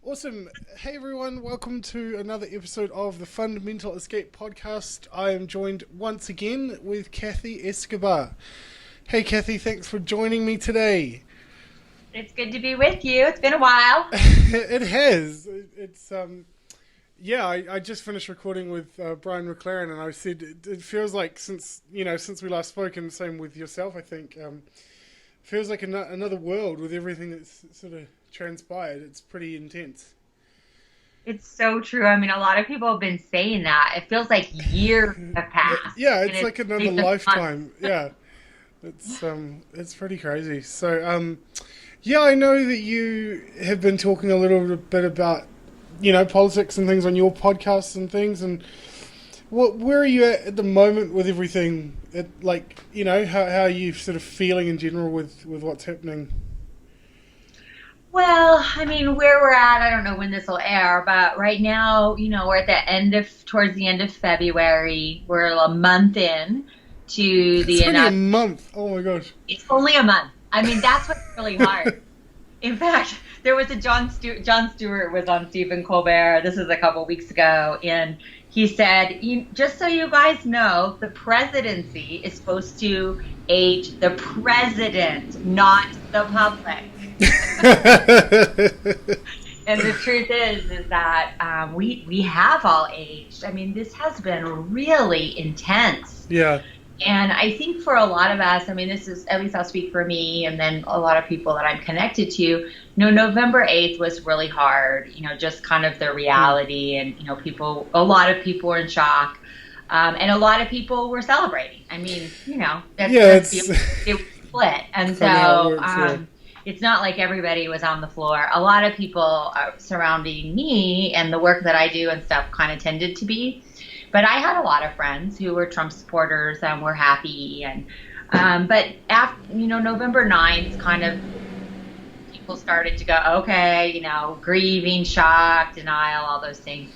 Awesome. Hey everyone, welcome to another episode of the Fundamental Escape podcast. I am joined once again with Kathy Escobar. Hey Kathy, thanks for joining me today. It's good to be with you. It's been a while. It has. I just finished recording with Brian McLaren, and I said it feels like since we last spoke, and same with yourself, I think, feels like another world with everything that's sort of transpired. It's pretty intense. It's so true. I mean, a lot of people have been saying that. It feels like years have passed, Yeah, and it's it's like another only been months. lifetime. Yeah, it's pretty crazy. Yeah, I know that you have been talking a little bit about politics and things on your podcasts and things. And where are you at the moment with everything? How are you sort of feeling in general with what's happening? Well, I mean, where we're at, I don't know when this will air, but right now, we're at towards the end of February. We're a month in to It's the only a inauguration. month. Oh my gosh. It's only a month. I mean, that's what's really hard. In fact, there was a John Stewart was on Stephen Colbert. This is a couple weeks ago, and he said, "Just so you guys know, the presidency is supposed to age the president, not the public." And the truth is that we have all aged. I mean, this has been really intense. Yeah. And I think for a lot of us, I mean, this is, at least I'll speak for me and then a lot of people that I'm connected to, November 8th was really hard, just kind of the Mm. reality and, a lot of people were in shock. And a lot of people were celebrating. I mean, Yeah, the, it was split. And funny how it so, works. Yeah. it's not like everybody was on the floor. A lot of people surrounding me and the work that I do and stuff kind of tended to be. But I had a lot of friends who were Trump supporters and were happy. And but after November 9th, kind of people started to go, okay, grieving, shock, denial, all those things.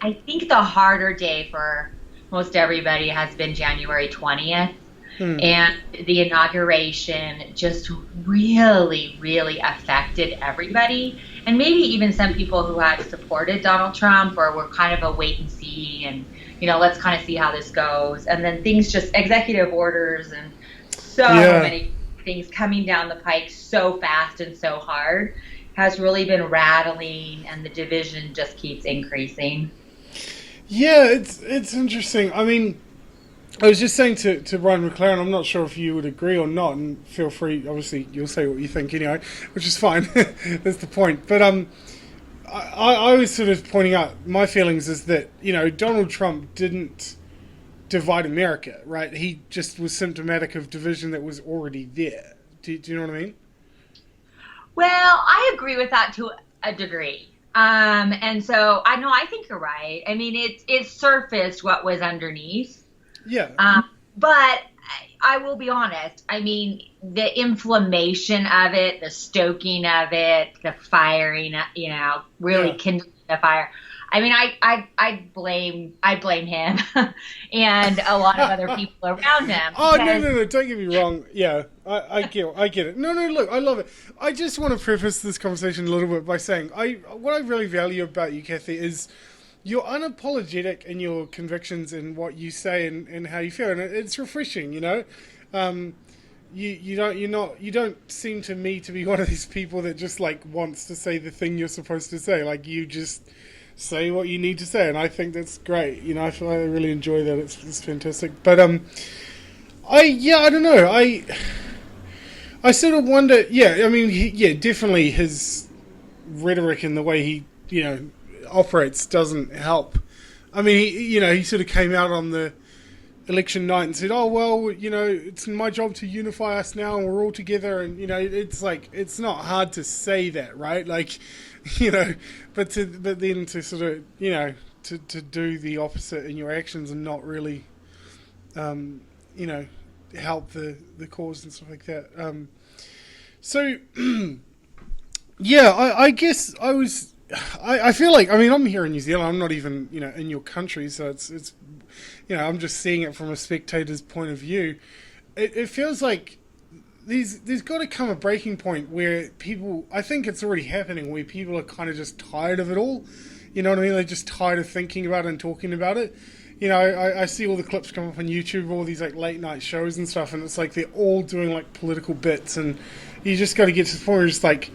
I think the harder day for most everybody has been January 20th. Hmm. And the inauguration just really, really affected everybody. And maybe even some people who had supported Donald Trump or were kind of a wait and see and, let's kind of see how this goes. And then things just executive orders and so Yeah. many things coming down the pike so fast and so hard has really been rattling, and the division just keeps increasing. Yeah, it's interesting. I mean, I was just saying to Brian McLaren, I'm not sure if you would agree or not, and feel free. Obviously, you'll say what you think anyway, which is fine. That's the point. But I was sort of pointing out my feelings is that Donald Trump didn't divide America, right? He just was symptomatic of division that was already there. Do you know what I mean? Well, I agree with that to a degree. And so I know I think you're right. I mean, it surfaced what was underneath. Yeah, But I will be honest. I mean, the inflammation of it, the stoking of it, the firing, really yeah. kindling the fire. I mean, I blame him and a lot of other people around him Oh no, because no, no! Don't get me wrong. Yeah, I get it. No, no, look, I love it. I just want to preface this conversation a little bit by saying what I really value about you, Kathy, is you're unapologetic in your convictions and what you say and how you feel, and it's refreshing. Um, you don't seem to me to be one of these people that just like wants to say the thing you're supposed to say. Like you just say what you need to say, and I think that's great. I really enjoy that. It's fantastic. But I don't know. I sort of wonder. Yeah, I mean, definitely his rhetoric and the way he operates doesn't help. I mean, he sort of came out on the election night and said, "Oh well, it's my job to unify us now, and we're all together." And it's like it's not hard to say that, right? Like, you know, but then to sort of to do the opposite in your actions and not really um, you know help the cause and stuff like that. So yeah, I guess I feel like, I mean, I'm here in New Zealand. I'm not even in your country, so it's I'm just seeing it from a spectator's point of view. It feels like there's got to come a breaking point where people, I think it's already happening, where people are kind of just tired of it all. You know what I mean? They're just tired of thinking about it and talking about it. You know, I see all the clips come up on YouTube, all these like late night shows and stuff, and it's like they're all doing like political bits, and you just got to get to the point where it's like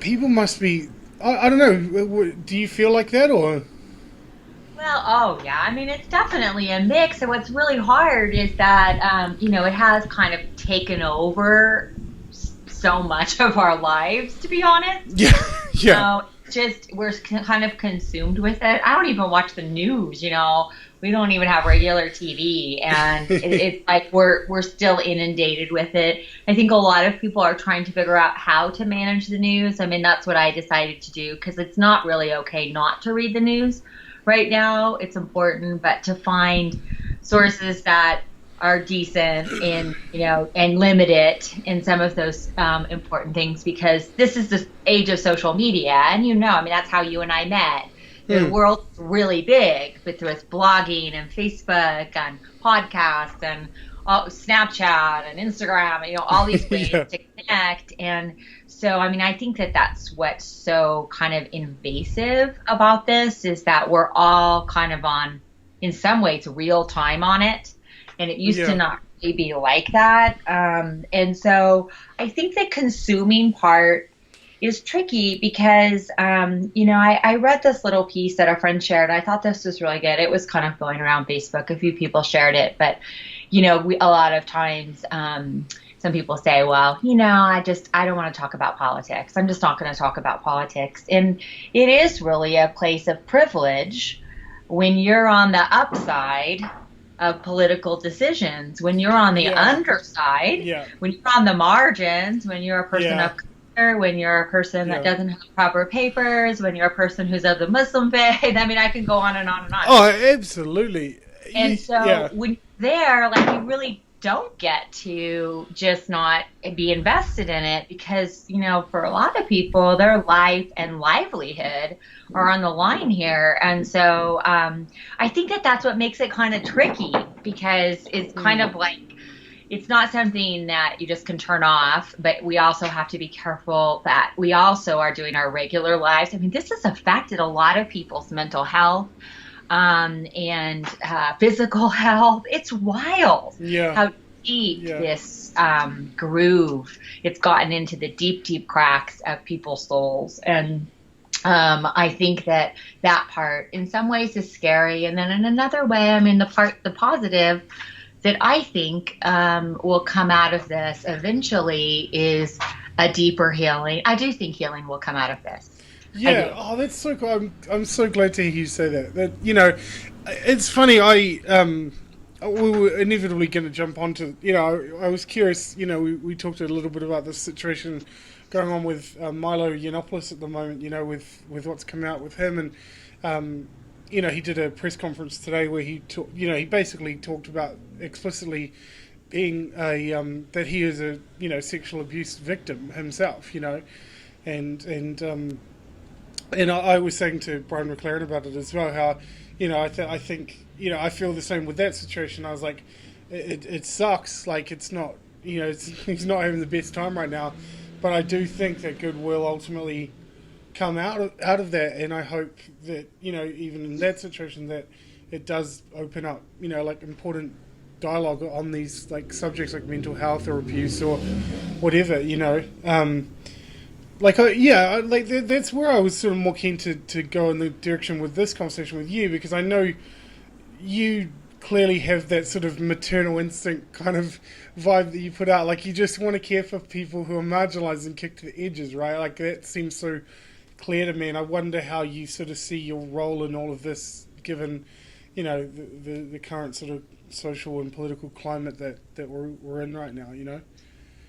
people must be. I don't know. Do you feel like that or? Well, oh yeah. I mean, it's definitely a mix. And what's really hard is that, it has kind of taken over so much of our lives, to be honest. Yeah, yeah. Just we're kind of consumed with it. I don't even watch the news. We don't even have regular TV, and it's like we're still inundated with it. I think a lot of people are trying to figure out how to manage the news. I mean, that's what I decided to do, because it's not really okay not to read the news right now. It's important, but to find sources that are decent and limit it in some of those important things, because this is the age of social media, and I mean, that's how you and I met. The world's really big, but with blogging and Facebook and podcasts and Snapchat and Instagram, all these ways Yeah. to connect. And so, I mean, I think that that's what's so kind of invasive about this, is that we're all kind of on, in some ways, real time on it. And it used to not really be like that. And so I think the consuming part is tricky because, I read this little piece that a friend shared. I thought this was really good. It was kind of going around Facebook. A few people shared it. But, a lot of times some people say, well, I don't want to talk about politics. I'm just not going to talk about politics. And it is really a place of privilege when you're on the upside of political decisions, when you're on the underside, when you're on the margins, when you're a person of color, when you're a person that doesn't have proper papers, when you're a person who's of the Muslim faith. I mean, I can go on and on and on. Oh, absolutely. And so when you're there, like, you really don't get to just not be invested in it, because, for a lot of people, their life and livelihood are on the line here. And so I think that that's what makes it kind of tricky, because it's kind of like, it's not something that you just can turn off, but we also have to be careful that we also are doing our regular lives. I mean, this has affected a lot of people's mental health and physical health. It's wild how deep this groove, it's gotten into the deep, deep cracks of people's souls. And I think that part in some ways is scary. And then in another way, I mean, the positive that I think will come out of this eventually is a deeper healing. I do think healing will come out of this. Yeah. Oh, that's so cool. I'm so glad to hear you say that. It's funny. We were inevitably going to jump onto. I was curious. We talked a little bit about this situation going on with Milo Yiannopoulos at the moment. With what's come out with him, and he did a press conference today where he basically talked about explicitly being that he is a sexual abuse victim himself. And I was saying to Brian McLaren about it as well, how, I think, I feel the same with that situation. I was like, it sucks. Like, it's not, he's not having the best time right now. But I do think that good will ultimately come out of that. And I hope that, even in that situation, that it does open up, like important dialogue on these like subjects like mental health or abuse or whatever, that's where I was sort of more keen to go in the direction with this conversation with you, because I know you clearly have that sort of maternal instinct kind of vibe that you put out. Like, you just want to care for people who are marginalized and kicked to the edges, right? Like, that seems so clear to me, and I wonder how you sort of see your role in all of this, given, the current sort of social and political climate that we're in right now,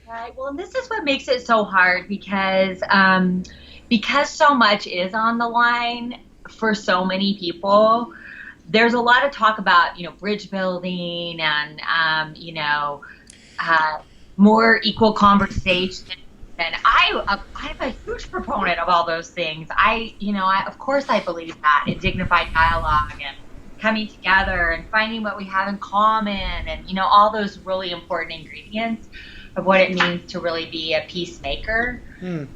Right. Well, and this is what makes it so hard, because so much is on the line for so many people. There's a lot of talk about, bridge building and, more equal conversation. And I'm a huge proponent of all those things. Of course I believe that in dignified dialogue and coming together and finding what we have in common and, all those really important ingredients. of what it means to really be a peacemaker, Mm.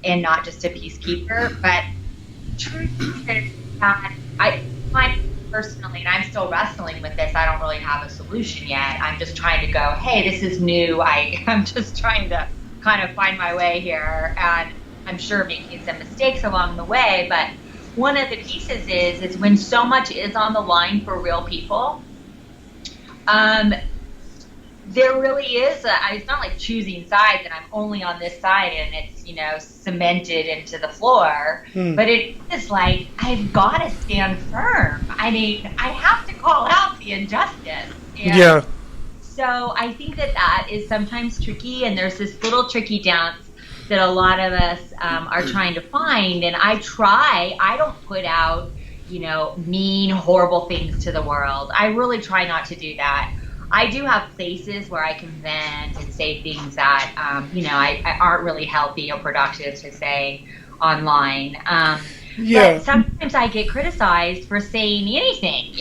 and not just a peacekeeper. But truth is that I find personally, and I'm still wrestling with this, I don't really have a solution yet. I'm just trying to go, hey, this is new. I'm just trying to kind of find my way here. And I'm sure making some mistakes along the way. But one of the pieces is when so much is on the line for real people, there really is it's not like choosing sides and I'm only on this side and it's, cemented into the floor, but it is like, I've got to stand firm. I mean, I have to call out the injustice. And so I think that is sometimes tricky, and there's this little tricky dance that a lot of us are trying to find. And I don't put out, mean, horrible things to the world. I really try not to do that. I do have places where I can vent and say things that, I aren't really healthy or productive to say online. But sometimes I get criticized for saying anything,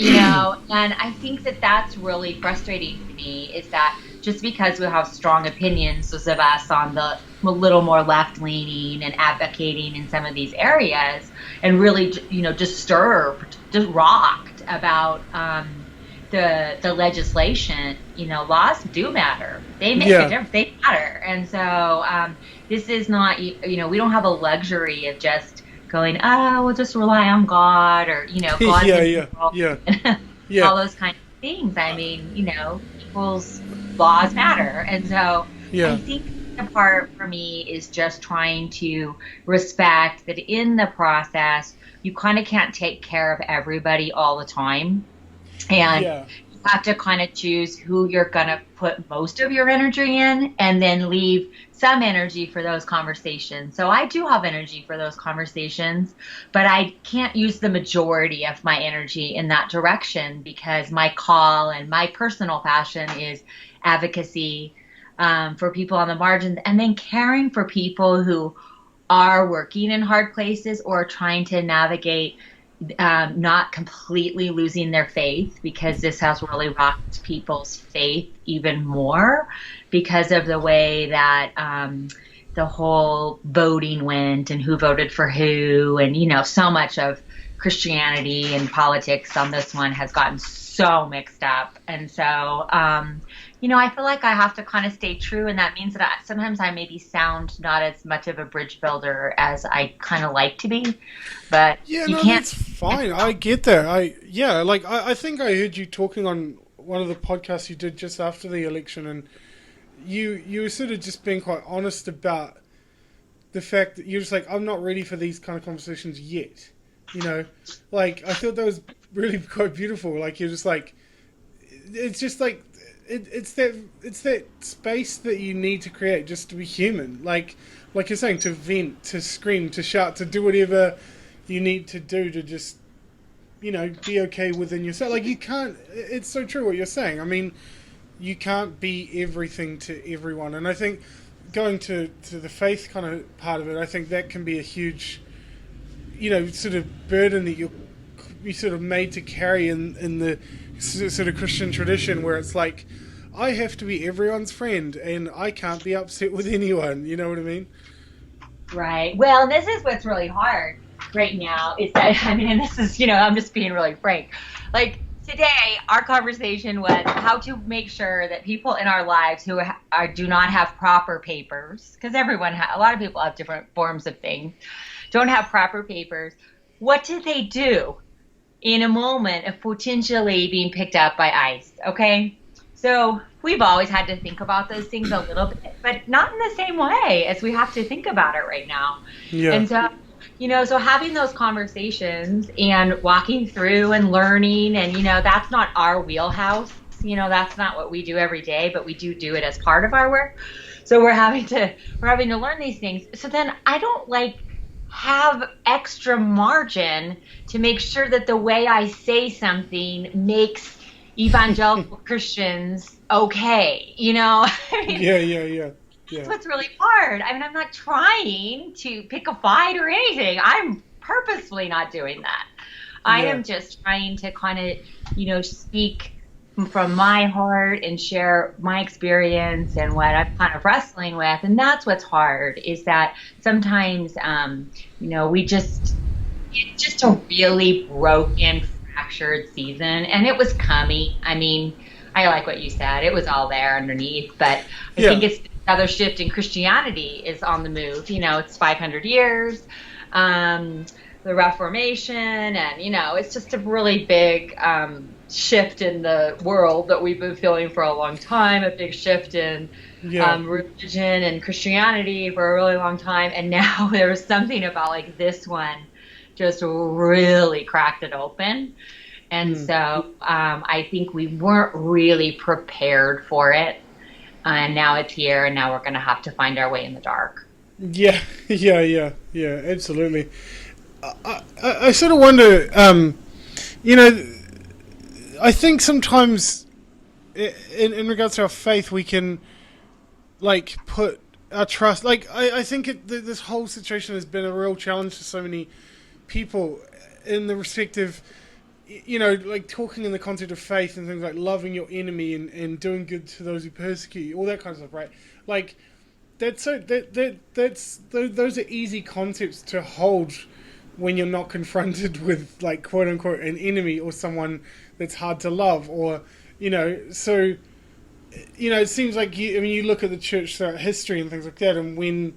and I think that that's really frustrating to me, is that just because we have strong opinions, those of us on the little more left-leaning and advocating in some of these areas, and really, disturbed, just rocked about the legislation, laws do matter. They make a difference. They matter. And so this is not, we don't have a luxury of just going, oh, we'll just rely on God, or, God all those kind of things. I mean, people's laws matter. And so I think the part for me is just trying to respect that in the process, you kind of can't take care of everybody all the time. And you have to kind of choose who you're going to put most of your energy in, and then leave some energy for those conversations. So I do have energy for those conversations, but I can't use the majority of my energy in that direction, because my call and my personal passion is advocacy for people on the margins, and then caring for people who are working in hard places or trying to navigate not completely losing their faith, because this has really rocked people's faith even more because of the way that the whole voting went and who voted for who. And, so much of Christianity and politics on this one has gotten so mixed up. And so, I feel like I have to kind of stay true. And that means that sometimes I maybe sound not as much of a bridge builder as I kind of like to be. But you can't. That's fine. I get that. I think I heard you talking on one of the podcasts you did just after the election, and you were sort of just being quite honest about the fact that you're just like, I'm not ready for these kind of conversations yet. I thought that was really quite beautiful. Like, you're just like, it's just like, it's that space that you need to create just to be human. Like you're saying, to vent, to scream, to shout, to do whatever you need to do to just, be okay within yourself. Like, you can't, it's so true what you're saying. I mean, you can't be everything to everyone. And I think going to the faith kind of part of it, I think that can be a huge, sort of burden that you sort of made to carry in the sort of Christian tradition, where it's like, I have to be everyone's friend and I can't be upset with anyone. You know what I mean? Right. Well, this is what's really hard right now, is that, and this is, I'm just being really frank. Like, today, our conversation was how to make sure that people in our lives who do not have proper papers, because a lot of people have different forms of things, don't have proper papers. What do they do in a moment of potentially being picked up by ICE? Okay? So we've always had to think about those things a little bit, but not in the same way as we have to think about it right now. Yeah. And so, so having those conversations and walking through and learning, and, that's not our wheelhouse. That's not what we do every day, but we do it as part of our work. So we're having to learn these things. So then I don't have extra margin to make sure that the way I say something makes evangelical Christians okay. I mean, yeah. That's what's really hard. I mean, I'm not trying to pick a fight or anything. I'm purposefully not doing that. I am just trying to kind of, speak from my heart and share my experience and what I'm kind of wrestling with. And that's what's hard is that sometimes, it's just a really broken, fractured season. And it was coming. I mean, I like what you said. It was all there underneath. But I think Yeah. it's another shift in Christianity is on the move. It's 500 years. The Reformation, and it's just a really big shift in the world that we've been feeling for a long time. A big shift in Yeah. religion and Christianity for a really long time, and now there's something about like this one just really cracked it open. And Mm. so I think we weren't really prepared for it, and now it's here, and now we're going to have to find our way in the dark. Yeah. Yeah. Absolutely. I sort of wonder. You know, I think sometimes, in regards to our faith, we can like put our trust. Like I think this whole situation has been a real challenge to so many people in the respective, like talking in the concept of faith and things like loving your enemy and doing good to those who persecute you, all that kind of stuff, right? Like those are easy concepts to hold when you're not confronted with like quote unquote an enemy or someone that's hard to love, or so it seems like you look at the church throughout history and things like that, and when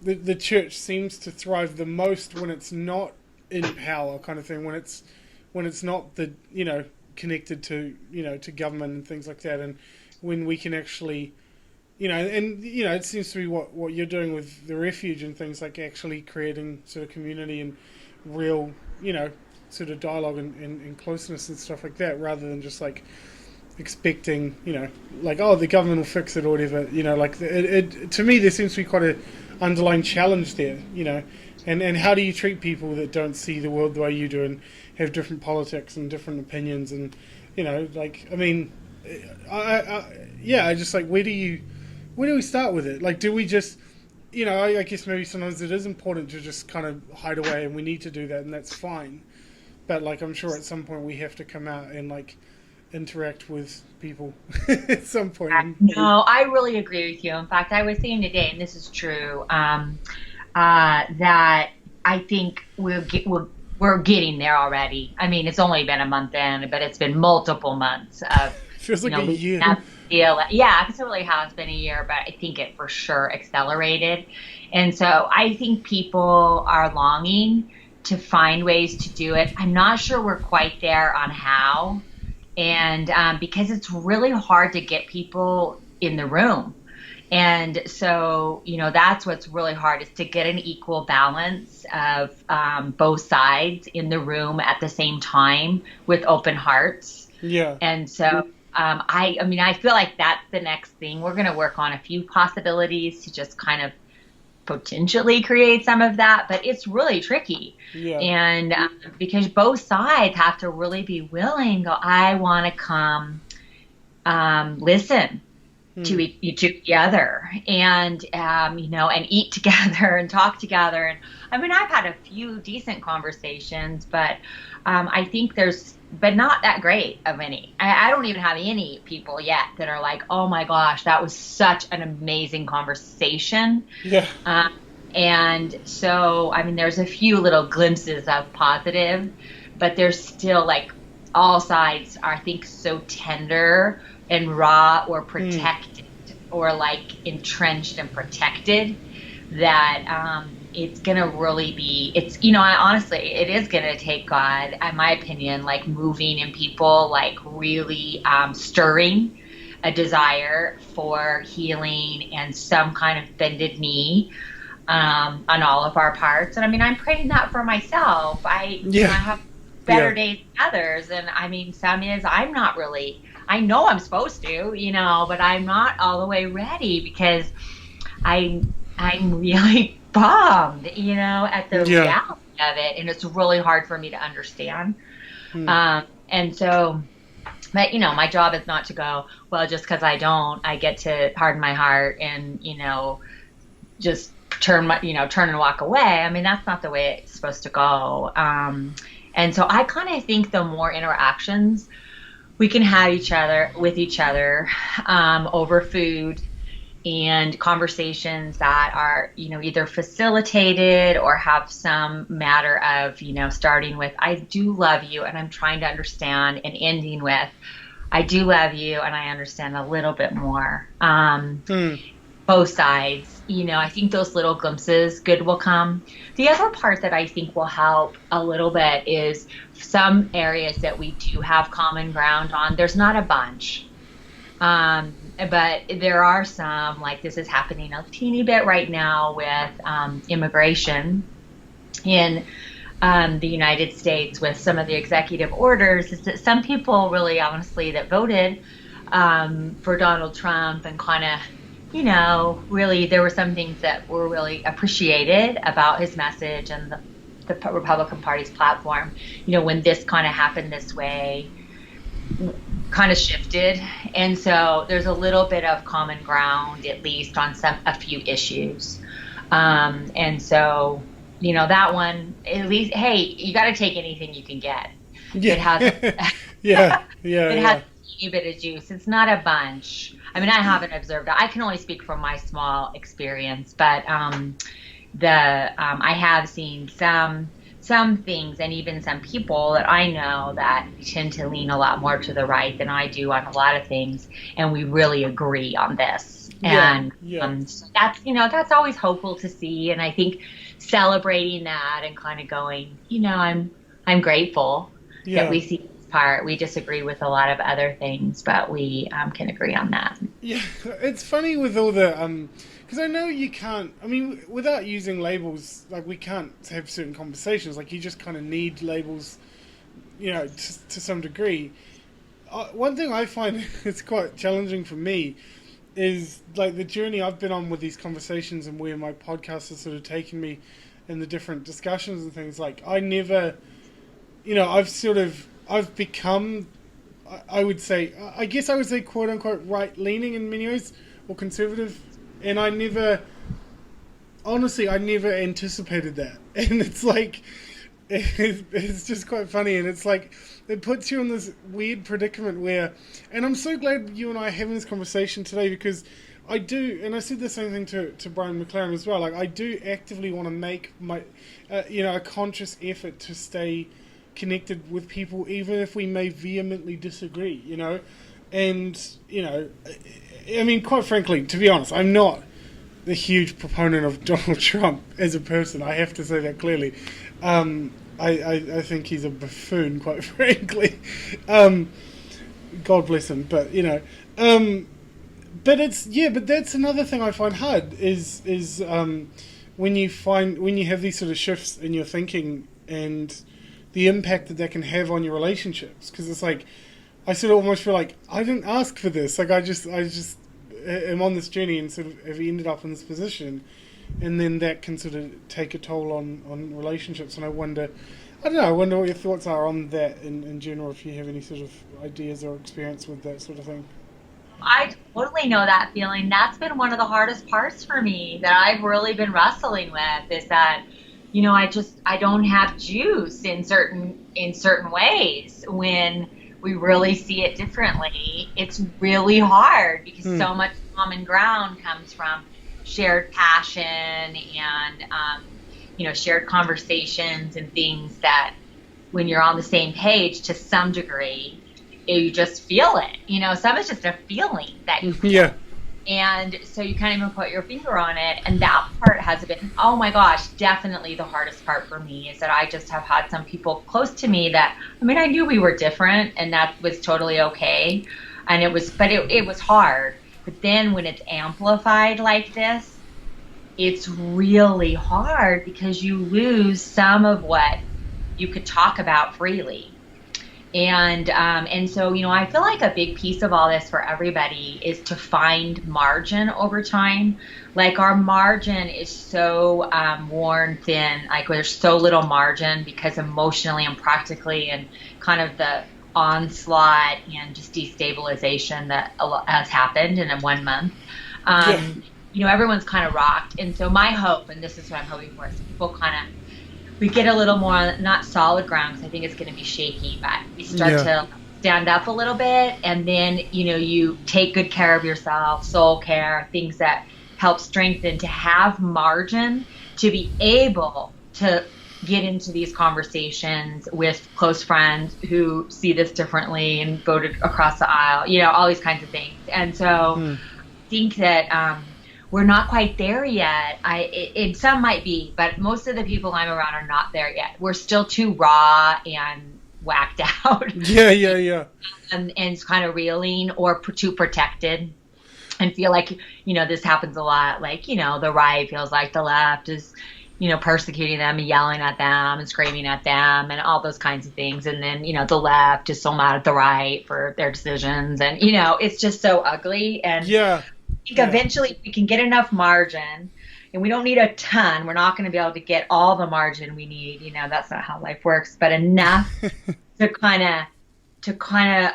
the church seems to thrive the most when it's not in power, kind of thing, when it's not the connected to to government and things like that, and when we can actually it seems to be what you're doing with the refuge and things, like actually creating sort of community and real sort of dialogue and closeness and stuff like that, rather than just like expecting like, oh, the government will fix it or whatever. Like to me there seems to be quite a underlying challenge there, and how do you treat people that don't see the world the way you do and have different politics and different opinions, and like, I mean, I just like, where do we start with it? Like, do we just I guess maybe sometimes it is important to just kind of hide away, and we need to do that, and that's fine, but like, I'm sure at some point we have to come out and like interact with people at some point. No, I really agree with you. In fact, I was saying today, and this is true, that I think we're getting there already. I mean, it's only been a month in, but it's been multiple months of Feels like a year. Yeah, it really has been a year, but I think it for sure accelerated. And so I think people are longing to find ways to do it. I'm not sure we're quite there on how, and because it's really hard to get people in the room. And so, that's what's really hard, is to get an equal balance of both sides in the room at the same time with open hearts. Yeah. And so I feel like that's the next thing. We're going to work on a few possibilities to just kind of potentially create some of that, but it's really tricky. Yeah. And because both sides have to really be willing, go, I want to come listen to each other, and and eat together and talk together. And I mean, I've had a few decent conversations, but I think but not that great of any. I don't even have any people yet that are like, oh my gosh, that was such an amazing conversation. Yeah. And so, I mean, there's a few little glimpses of positive, but there's still like all sides are, I think, so tender and raw or protected or like entrenched and protected that it's going to really be, honestly, it is going to take God, in my opinion, like moving in people, like really stirring a desire for healing and some kind of bended knee on all of our parts. And I mean, I'm praying that for myself. I have better days than others. And I mean, some is I'm not really, I know I'm supposed to, but I'm not all the way ready because I'm really bummed, at the reality of it. And it's really hard for me to understand. And so, but, my job is not to go, well, just because I don't, I get to harden my heart and, just turn and walk away. I mean, that's not the way it's supposed to go. And so I kind of think the more interactions we can have each other with each other over food and conversations that are, either facilitated or have some matter of, starting with, I do love you and I'm trying to understand, and ending with, I do love you and I understand a little bit more. Hmm. Both sides, I think those little glimpses, good will come. The other part that I think will help a little bit is some areas that we do have common ground on. There's not a bunch. But there are some, like this is happening a teeny bit right now with immigration in the United States with some of the executive orders, is that some people really honestly that voted for Donald Trump and kind of, really there were some things that were really appreciated about his message and the Republican Party's platform, when this kind of happened this way, kind of shifted. And so there's a little bit of common ground, at least on a few issues. And so, that one, at least, hey, you got to take anything you can get. Yeah. It has, Yeah. it has a teeny bit of juice. It's not a bunch. I mean, I haven't observed it. I can only speak from my small experience, but I have seen some things and even some people that I know that tend to lean a lot more to the right than I do on a lot of things, and we really agree on this. And so that's always hopeful to see, and I think celebrating that and kind of going, I'm grateful that we see this part. We disagree with a lot of other things, but we can agree on that. Yeah, it's funny with all the because I know you can't. I mean, without using labels, like we can't have certain conversations. Like you just kind of need labels, to some degree. One thing I find it's quite challenging for me is like the journey I've been on with these conversations and where my podcast has sort of taken me in the different discussions and things. Like I never, I've become, I would say, I guess I would say quote unquote right leaning in many ways or conservative. And I never anticipated that. And it's like, it's just quite funny. And it's like, it puts you in this weird predicament where, and I'm so glad you and I are having this conversation today because I do, and I said the same thing to Brian McLaren as well, like I do actively want to make my, a conscious effort to stay connected with people, even if we may vehemently disagree, And, I mean, quite frankly, to be honest, I'm not the huge proponent of Donald Trump as a person. I have to say that clearly. I think he's a buffoon, quite frankly. God bless him, but, but but that's another thing I find hard is when you have these sort of shifts in your thinking and the impact that can have on your relationships, because it's like, I sort of almost feel like I didn't ask for this. Like I just am on this journey and sort of have ended up in this position, and then that can sort of take a toll on relationships. And I wonder what your thoughts are on that in general. If you have any sort of ideas or experience with that sort of thing. I totally know that feeling. That's been one of the hardest parts for me that I've really been wrestling with. Is that I don't have juice in certain ways when we really see it differently. It's really hard because so much common ground comes from shared passion and, shared conversations and things that when you're on the same page to some degree, you just feel it. Some is just a feeling that you feel. Yeah. And so you can't even put your finger on it. And that part has been, oh my gosh, definitely the hardest part for me is that I just have had some people close to me that, I knew we were different and that was totally okay. And it was hard. But then when it's amplified like this, it's really hard because you lose some of what you could talk about freely. And so, I feel like a big piece of all this for everybody is to find margin over time. Like our margin is so worn thin, like there's so little margin because emotionally and practically and kind of the onslaught and just destabilization that has happened in 1 month. Everyone's kind of rocked. And so my hope, and this is what I'm hoping for, is people we get a little more, not solid ground, because I think it's going to be shaky, but we start to stand up a little bit, and then you take good care of yourself, soul care, things that help strengthen, to have margin to be able to get into these conversations with close friends who see this differently and voted across the aisle, all these kinds of things. And so Hmm. I think that we're not quite there yet. Some might be, but most of the people I'm around are not there yet. We're still too raw and whacked out Yeah, yeah, yeah. and kind of reeling, or too protected, and feel like, this happens a lot. Like, the right feels like the left is, persecuting them and yelling at them and screaming at them and all those kinds of things. And then, the left is so mad at the right for their decisions. And, it's just so ugly. And Yeah. I think Yeah. eventually we can get enough margin, and we don't need a ton. We're not going to be able to get all the margin we need. That's not how life works, but enough to kind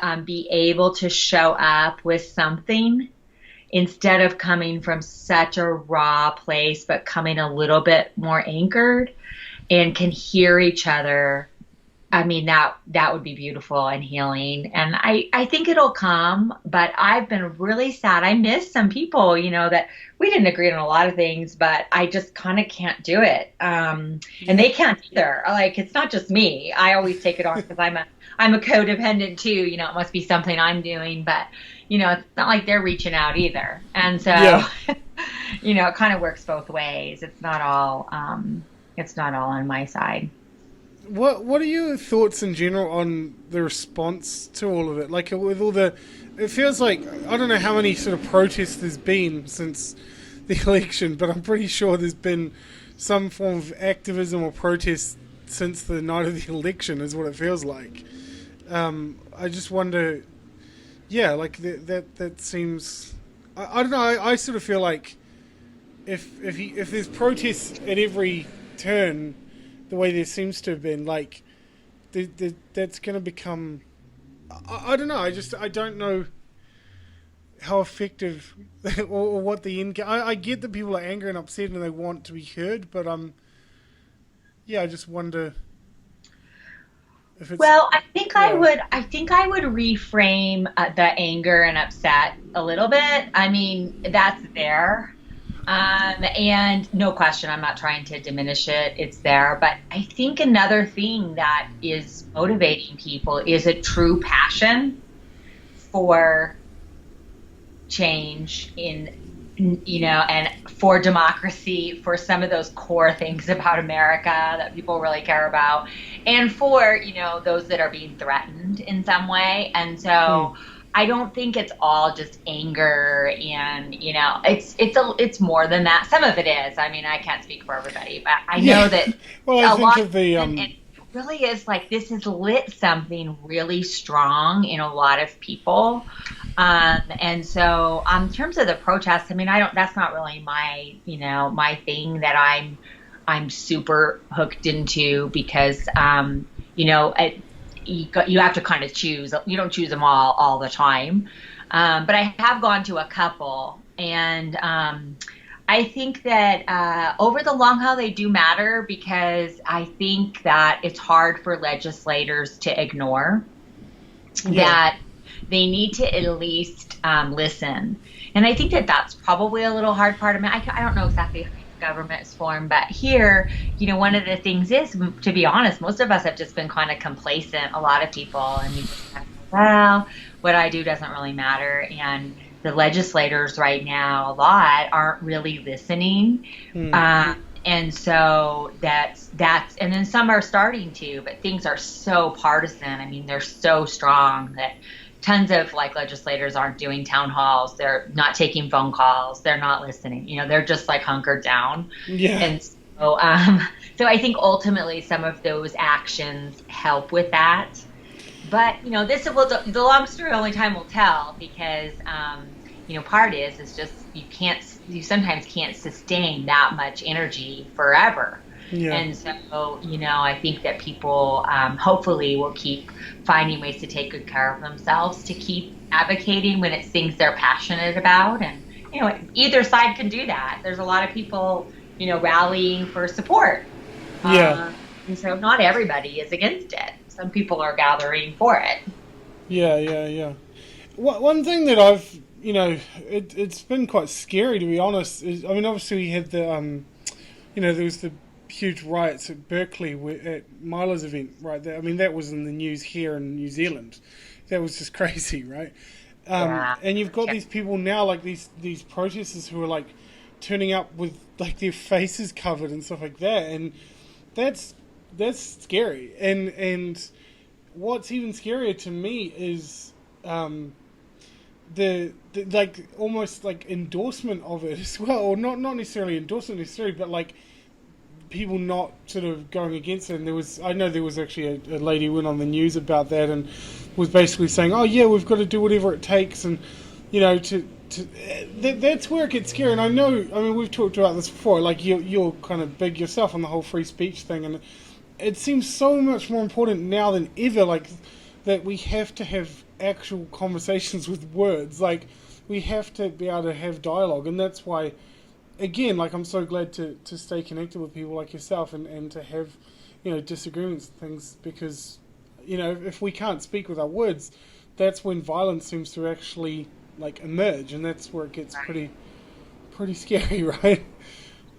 of be able to show up with something, instead of coming from such a raw place, but coming a little bit more anchored and can hear each other. I mean, that would be beautiful and healing. And I think it'll come, but I've been really sad. I miss some people, that we didn't agree on a lot of things, but I just kind of can't do it. And they can't either. Like, it's not just me. I always take it on because I'm a codependent too. It must be something I'm doing, but it's not like they're reaching out either. And so, Yeah. it kind of works both ways. It's not all on my side. What are your thoughts in general on the response to all of it? Like, with all the, it feels like, I don't know how many sort of protests there's been since the election, but I'm pretty sure there's been some form of activism or protest since the night of the election, is what it feels like. I just wonder, yeah, like that seems, I don't know. I sort of feel like if there's protests at every turn, the way there seems to have been, like, that's going to become, I don't know. I don't know how effective or what the end. I get that people are angry and upset and they want to be heard, but yeah, I just wonder if it's, Well, I think I yeah. would. I think I would reframe the anger and upset a little bit. I mean, that's there, and no question, I'm not trying to diminish it. It's there, but I think another thing that is motivating people is a true passion for change and for democracy, for some of those core things about America that people really care about, and for, those that are being threatened in some way. And Hmm. so I don't think it's all just anger, and, it's more than that. Some of it is. I mean, I can't speak for everybody, but I know Yeah. that Well, I a think lot, of the and it really is like, this has lit something really strong in a lot of people. And so, in terms of the protests, I mean, that's not really my thing that I'm super hooked into, because, you have to kind of choose. You don't choose them all the time. But I have gone to a couple, and I think that over the long haul they do matter, because I think that it's hard for legislators to ignore yeah. that they need to at least listen. And I think that that's probably a little hard part of it. I don't know exactly how government is formed, but here, one of the things is, to be honest, most of us have just been kind of complacent, a lot of people, and we just kind of, well, what I do doesn't really matter. And the legislators right now, a lot, aren't really listening. Hmm. And so and then some are starting to, but things are so partisan. I mean, they're so strong that tons of, like, legislators aren't doing town halls. They're not taking phone calls. They're not listening. They're just, like, hunkered down. Yeah. And so, so I think ultimately some of those actions help with that. But, the long story only time will tell, because, part is just, you sometimes can't sustain that much energy forever. Yeah. And so, I think that people hopefully will keep finding ways to take good care of themselves, to keep advocating when it's things they're passionate about. And, either side can do that. There's a lot of people, rallying for support. Yeah. And so not everybody is against it. Some people are gathering for it. Yeah, yeah, yeah. One thing that I've, it's been quite scary to be honest. Is, I mean, obviously we had the, there was the huge riots at Berkeley at Milo's event, right? There, I mean, that was in the news here in New Zealand. That was just crazy, right? Yeah. And you've got these people now, like these protesters who are like turning up with like their faces covered and stuff like that, and that's that's scary. And what's even scarier to me is the like almost like endorsement of it as well, or not necessarily endorsement necessarily, but like people not sort of going against it. And I know there was actually a lady who went on the news about that and was basically saying, "Oh yeah, we've got to do whatever it takes," and that's where it gets scary. And I know, I mean, we've talked about this before. Like you're kind of big yourself on the whole free speech thing, and it seems so much more important now than ever. Like that we have to have actual conversations with words. Like we have to be able to have dialogue, and that's why again, like I'm so glad to stay connected with people like yourself and to have, disagreements and things because, if we can't speak with our words, that's when violence seems to actually like emerge, and that's where it gets pretty scary, right?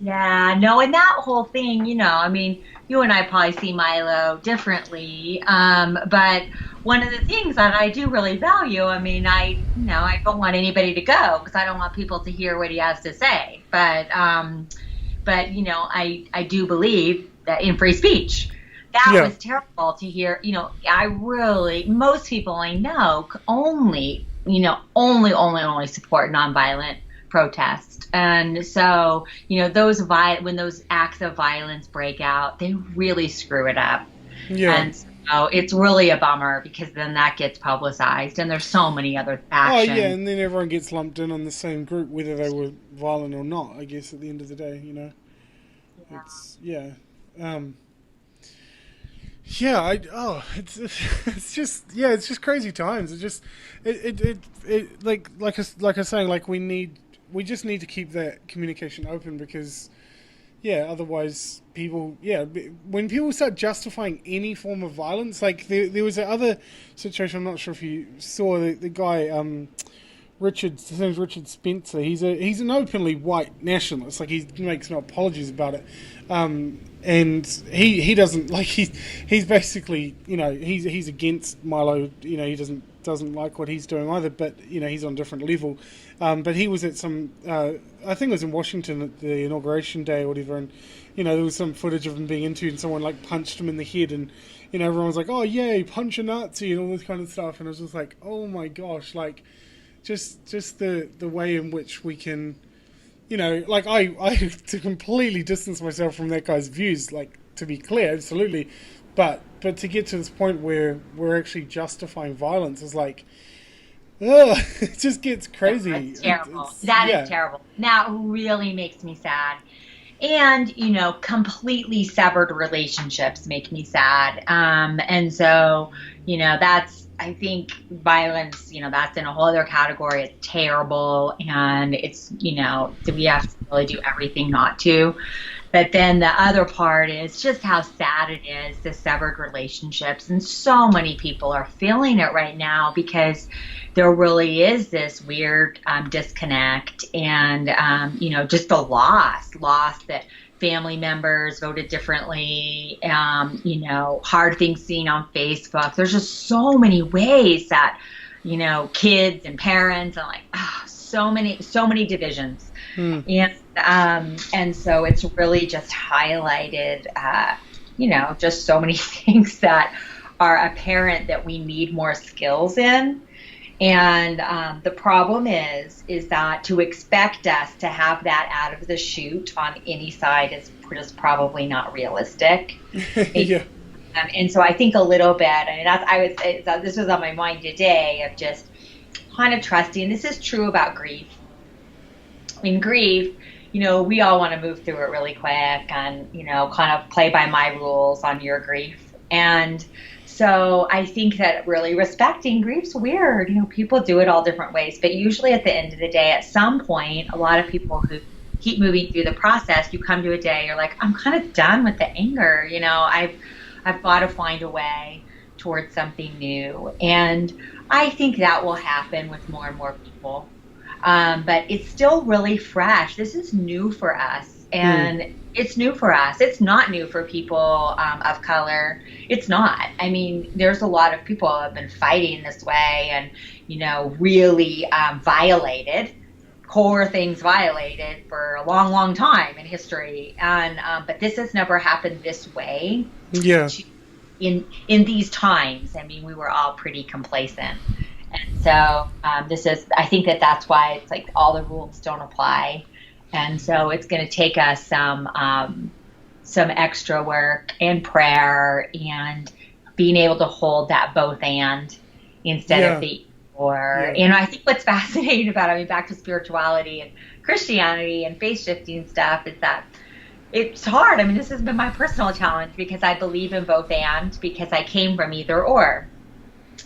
Yeah, no, and that whole thing, I mean, you and I probably see Milo differently, but one of the things that I do really value, I mean, I don't want anybody to go because I don't want people to hear what he has to say, but I do believe that in free speech. That Yeah. was terrible to hear. I really, most people I know only, only support nonviolent protest. And so, when those acts of violence break out, they really screw it up. Yeah. And so it's really a bummer because then that gets publicized and there's so many other Oh yeah, actions. and then everyone gets lumped in on the same group, whether they were violent or not. I guess at the end of the day, Yeah. it's yeah. Um, Yeah, it's just it's just crazy times. It just like I was saying, like we just need to keep that communication open because otherwise when people start justifying any form of violence, like there was that other situation. I'm not sure if you saw the guy his name's Richard Spencer. He's an openly white nationalist. Like he makes no apologies about it. And he doesn't like he's basically he's against Milo. He doesn't like what he's doing either. But he's on a different level. But he was at some I think it was in Washington at the inauguration day or whatever, and there was some footage of him being interviewed and someone like punched him in the head, and everyone was like, "Oh yay, punch a Nazi" and all this kind of stuff. And I was just like, "Oh my gosh!" Like just the way in which we can, like I to completely distance myself from that guy's views, like to be clear, absolutely, but to get to this point where we're actually justifying violence is like, ugh, it just gets crazy. That's terrible. It's That is yeah, terrible. That really makes me sad. And, completely severed relationships make me sad. And so, I think violence, that's in a whole other category. It's terrible. And we have to really do everything not to. But then the other part is just how sad it is, the severed relationships. And so many people are feeling it right now because there really is this weird disconnect and, just a loss that family members voted differently, hard things seen on Facebook. There's just so many ways that, kids and parents and like, so many divisions. hmm. And so it's really just highlighted, just so many things that are apparent that we need more skills in. And the problem is that to expect us to have that out of the chute on any side is just probably not realistic. Yeah, And so I think a little bit. I mean, this was on my mind today of just kind of trusting. This is true about grief. In grief, we all want to move through it really quick and, kind of play by my rules on your grief. And so I think that really respecting grief's weird. People do it all different ways. But usually at the end of the day, at some point, a lot of people who keep moving through the process, you come to a day, you're like, I'm kind of done with the anger. I've got to find a way towards something new. And I think that will happen with more and more people. But it's still really fresh. This is new for us, Hmm. and it's new for us. It's not new for people of color. It's not. I mean, there's a lot of people who have been fighting this way, and really violated core things violated for a long, long time in history. And but this has never happened this way Yeah. to, in these times. I mean, we were all pretty complacent. And so this is, I think that's why it's like all the rules don't apply. And so it's going to take us some extra work and prayer and being able to hold that both and instead of Yeah. the or. Yeah. And I think what's fascinating about, I mean, back to spirituality and Christianity and faith shifting stuff is that it's hard. I mean, this has been my personal challenge because I believe in both and because I came from either or.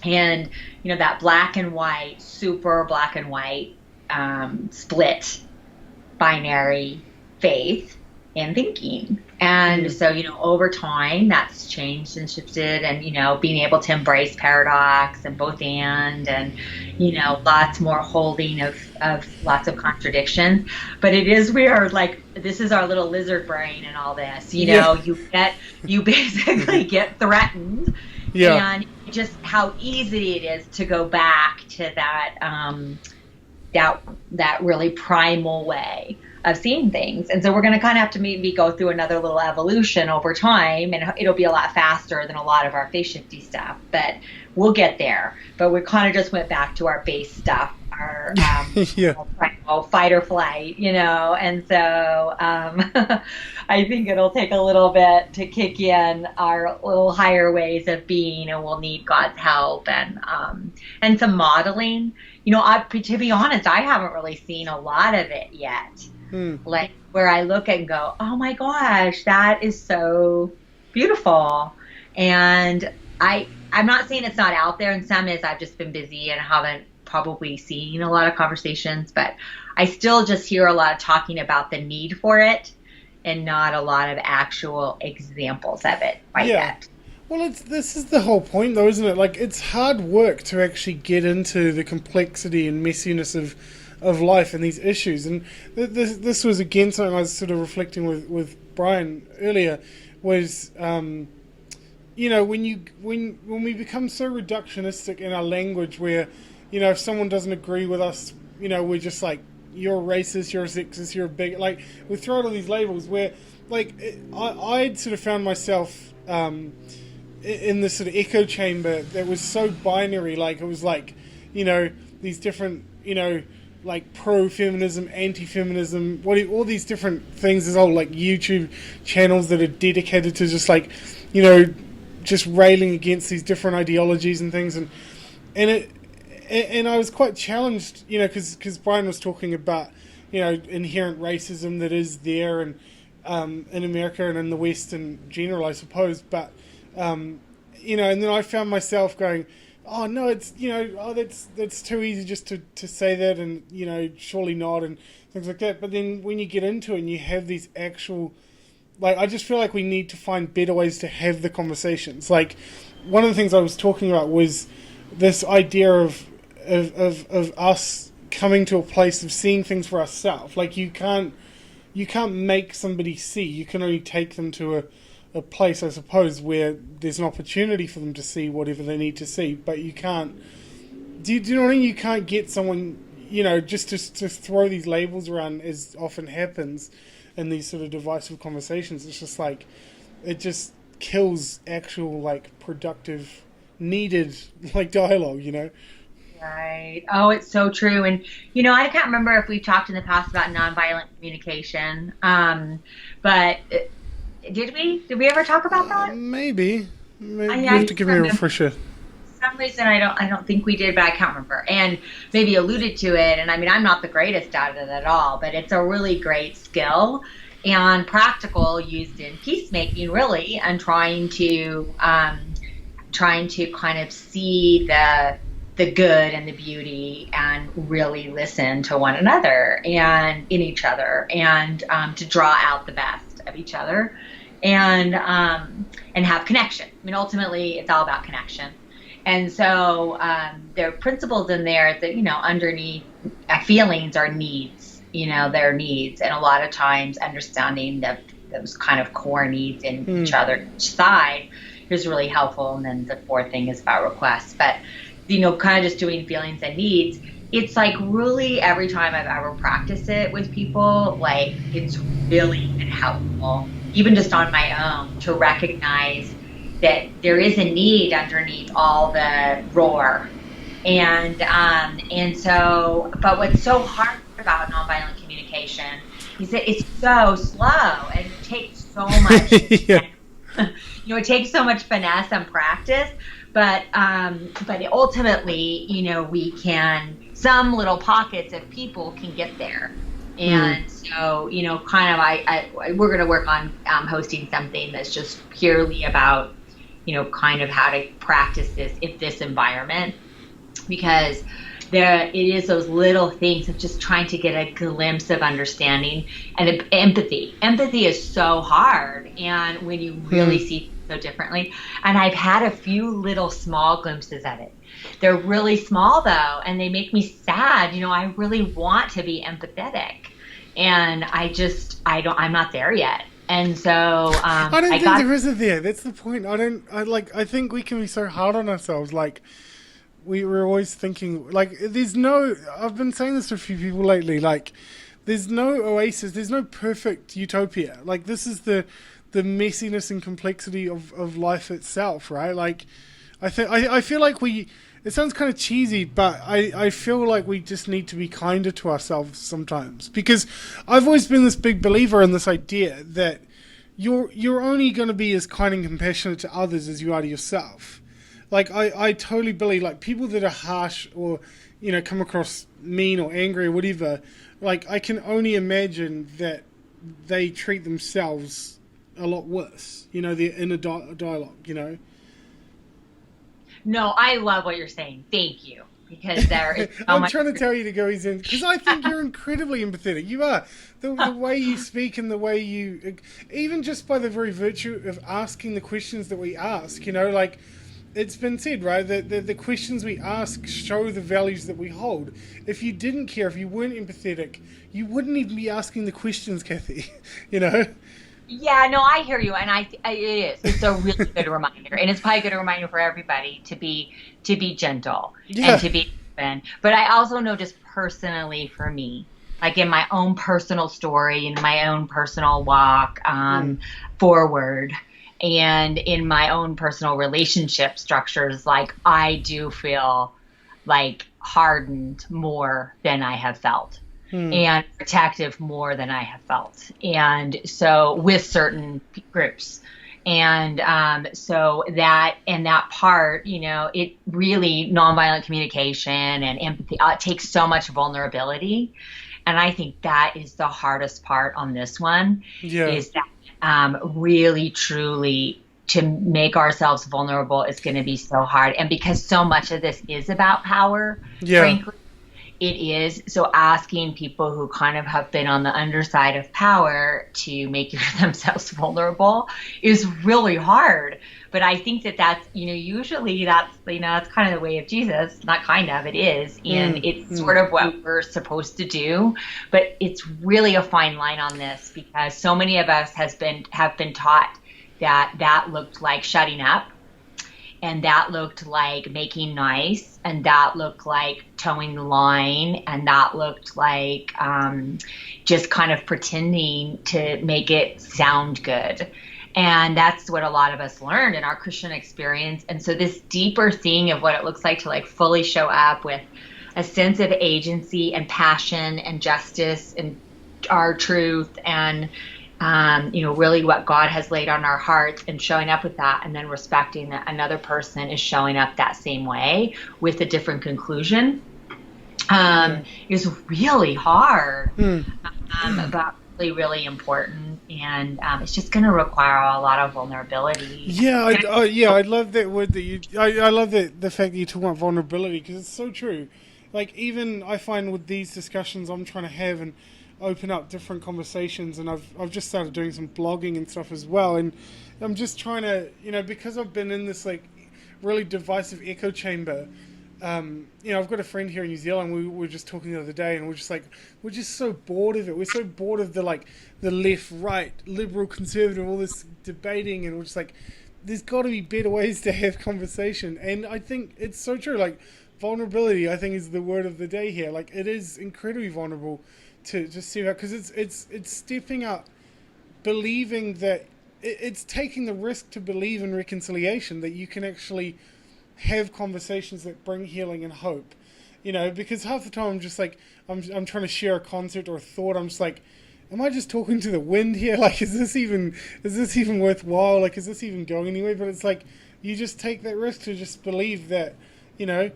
And that black and white, super black and white, split binary faith and thinking. And Hmm. so over time that's changed and shifted, and being able to embrace paradox and both and lots more holding of lots of contradictions. But it is weird, like this is our little lizard brain and all this, Yeah. you basically get threatened, Yeah. and just how easy it is to go back to that really primal way of seeing things. And so we're going to kind of have to maybe go through another little evolution over time, and it'll be a lot faster than a lot of our face shifty stuff, but we'll get there. But we kind of just went back to our base stuff, our Yeah. primal fight or flight, and so I think it'll take a little bit to kick in our little higher ways of being, and we'll need God's help and some modeling. To be honest, I haven't really seen a lot of it yet. Hmm. Like where I look and go, oh my gosh, that is so beautiful. And I'm not saying it's not out there, and some is I've just been busy and haven't probably seen a lot of conversations, but I still just hear a lot of talking about the need for it and not a lot of actual examples of it quite Yeah. yet. Well, this is the whole point, though, isn't it? Like, it's hard work to actually get into the complexity and messiness of life and these issues. And this was again something I was sort of reflecting with Brian earlier. Was when we become so reductionistic in our language, where if someone doesn't agree with us, we're just like, you're a racist, you're a sexist, you're a bigot. Like, we throw out all these labels where, like, I'd sort of found myself in this sort of echo chamber that was so binary. Like, it was like, these different, like pro-feminism, anti-feminism, all these different things. There's all like YouTube channels that are dedicated to just like, just railing against these different ideologies and things, and I was quite challenged, because Brian was talking about, inherent racism that is there and in America and in the West in general, I suppose. But and then I found myself going, oh no, it's that's too easy just to say that, and surely not, and things like that. But then when you get into it and you have these actual, like, I just feel like we need to find better ways to have the conversations. Like, one of the things I was talking about was this idea of us coming to a place of seeing things for ourselves. Like, you can't make somebody see. You can only take them to a place, I suppose, where there's an opportunity for them to see whatever they need to see. But you can't. Do you know what I mean? You can't get someone, just to throw these labels around, as often happens in these sort of divisive conversations. It's just like, it just kills actual, like, productive, needed, like, dialogue. Right. Oh, it's so true. And, I can't remember if we've talked in the past about nonviolent communication. But did we? Did we ever talk about that? Maybe. Maybe you I have to can't give me a remember. refresher. For some reason I don't think we did, but I can't remember. And maybe alluded to it. And I mean, I'm not the greatest at it at all, but it's a really great skill and practical, used in peacemaking, really, and trying to kind of see the good and the beauty and really listen to one another and in each other, and to draw out the best of each other, and have connection. I mean, ultimately, it's all about connection. And so there are principles in there that, underneath feelings are needs, their needs. And a lot of times understanding that those kind of core needs in Hmm. each side is really helpful. And then the fourth thing is about requests. But, kind of just doing feelings and needs, it's like really every time I've ever practiced it with people, like it's really been helpful, even just on my own, to recognize that there is a need underneath all the roar. And so, but what's so hard about nonviolent communication is that it's so slow and it takes so much, Yeah. it takes so much finesse and practice. But ultimately, we can, some little pockets of people can get there. Hmm. And so, kind of, we're going to work on hosting something that's just purely about, kind of how to practice this in this environment, because it is those little things of just trying to get a glimpse of understanding and empathy. Empathy is so hard, and when you Hmm. really see things so differently. And I've had a few little small glimpses of it. They're really small though, and they make me sad. I really want to be empathetic, and I'm not there yet. And so I don't I think got there is a there. That's the point. I think we can be so hard on ourselves. Like, we're always thinking, like, there's no, I've been saying this to a few people lately, like, there's no oasis, there's no perfect utopia. Like, this is the messiness and complexity of life itself, right? Like, I feel like it sounds kind of cheesy, but I feel like we just need to be kinder to ourselves sometimes, because I've always been this big believer in this idea that you're only going to be as kind and compassionate to others as you are to yourself. Like, I totally believe, like, people that are harsh or, come across mean or angry or whatever, like, I can only imagine that they treat themselves a lot worse, their inner dialogue. No, I love what you're saying. Thank you, because there is so I'm much. trying to tell you to go easy, because I think you're incredibly empathetic. You are. The way you speak and the way you, even just by the very virtue of asking the questions that we ask, like, it's been said, right, that the questions we ask show the values that we hold. If you didn't care, if you weren't empathetic, you wouldn't even be asking the questions, Kathy. you know? Yeah, no, I hear you, and it is. It's a really good reminder, and it's probably a good reminder for everybody to be gentle and Yeah. to be open. But I also know, just personally for me, like in my own personal story, in my own personal walk Mm. forward, and in my own personal relationship structures, like I do feel like hardened more than I have felt, Mm. and protective more than I have felt. And so with certain groups. And so that part, it really, nonviolent communication and empathy, it takes so much vulnerability. And I think that is the hardest part on this one, Yeah. is that really, truly, to make ourselves vulnerable is going to be so hard. And because so much of this is about power, Yeah. frankly, it is. So asking people who kind of have been on the underside of power to make themselves vulnerable is really hard. But I think that's, usually that's kind of the way of Jesus. Not kind of, it is. And Mm. it's Mm. sort of what we're supposed to do. But it's really a fine line on this, because so many of us have been taught that looked like shutting up, and that looked like making nice, and that looked like towing the line, and that looked like just kind of pretending to make it sound good. And that's what a lot of us learned in our Christian experience. And so this deeper thing of what it looks like to, like, fully show up with a sense of agency and passion and justice and our truth, and really what God has laid on our hearts, and showing up with that, and then respecting that another person is showing up that same way with a different conclusion, Yeah. is really hard, Mm. but really, really important. And it's just going to require a lot of vulnerability. Yeah, I love that word that I love that the fact that you talk about vulnerability, because it's so true. Like, even I find with these discussions I'm trying to have and open up different conversations, and I've just started doing some blogging and stuff as well, and I'm just trying to, because I've been in this, like, really divisive echo chamber. I've got a friend here in New Zealand. We were just talking the other day, and we're just so bored of it. We're so bored of the left, right, liberal, conservative, all this debating, and we're just like, there's got to be better ways to have conversation. And I think it's so true. Like, vulnerability, I think, is the word of the day here. Like, it is incredibly vulnerable to just see that, because it's stepping up, believing that it's taking the risk to believe in reconciliation, that you can actually have conversations that bring healing and hope. Because half the time I'm just like, I'm trying to share a concept or a thought. I'm just like, am I just talking to the wind here? Like, is this even worthwhile? Like, is this even going anywhere? But it's like, you just take that risk to just believe that, that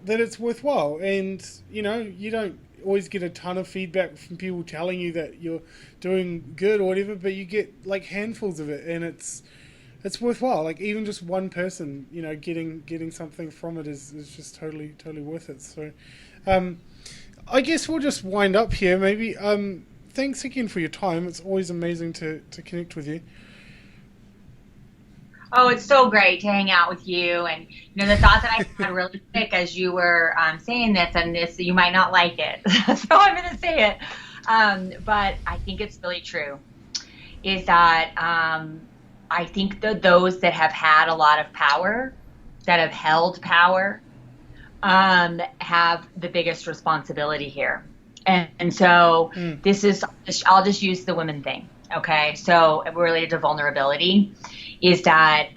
it's worthwhile. And, you don't always get a ton of feedback from people telling you that you're doing good or whatever, but you get like handfuls of it, and it's worthwhile. Like, even just one person, getting something from it is just totally worth it. So, I guess we'll just wind up here. Maybe. Thanks again for your time. It's always amazing to connect with you. Oh, it's so great to hang out with you. And, the thought that I had really quick as you were saying this, and this, you might not like it, so I'm going to say it. But I think it's really true, is that I think that those that have had a lot of power, that have held power, have the biggest responsibility here. And so this is, I'll just use the women thing. Okay. So related to vulnerability is that,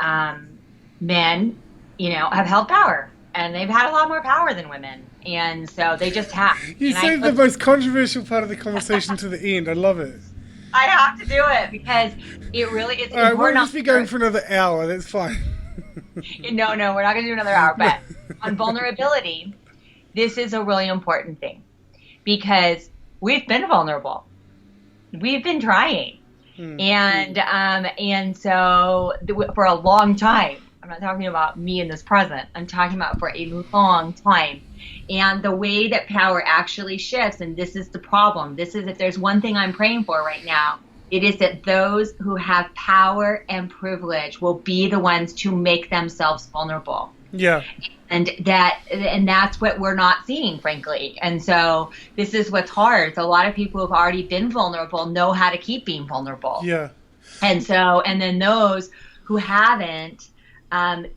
men, have held power, and they've had a lot more power than women. And so they just have. You saved the most controversial part of the conversation to the end. I love it. I have to do it because it really is. All right, we'll just be going for another hour. That's fine. No, we're not going to do another hour. But on vulnerability, this is a really important thing, because we've been vulnerable. We've been trying. And so for a long time, I'm not talking about me in this present, I'm talking about for a long time. And the way that power actually shifts, and this is the problem, this is, if there's one thing I'm praying for right now, it is that those who have power and privilege will be the ones to make themselves vulnerable. Yeah. And that's what we're not seeing, frankly. And so this is what's hard. So a lot of people who've already been vulnerable know how to keep being vulnerable. Yeah. And then those who haven't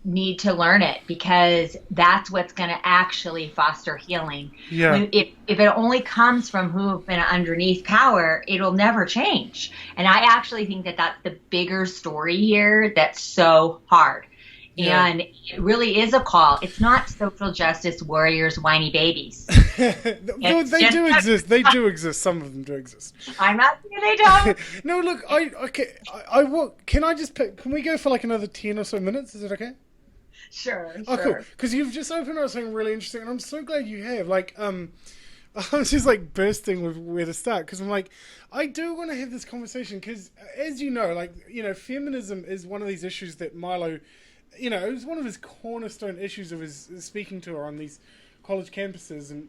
need to learn it, because that's what's going to actually foster healing. Yeah. If it only comes from who've been underneath power, it'll never change. And I actually think that that's the bigger story here that's so hard. Yeah. And it really is a call. It's not social justice warriors, whiny babies. No, they do exist. They do exist. Some of them do exist. I'm not saying they don't. No, look, I will. Can I just pick? Can we go for like another 10 or so minutes? Is it okay? Sure. Oh, cool. Because you've just opened up something really interesting, and I'm so glad you have. Like, I was just like bursting with where to start, because I'm like, I do want to have this conversation, because as you know, like, feminism is one of these issues that Milo. It was one of his cornerstone issues of his speaking tour on these college campuses. And,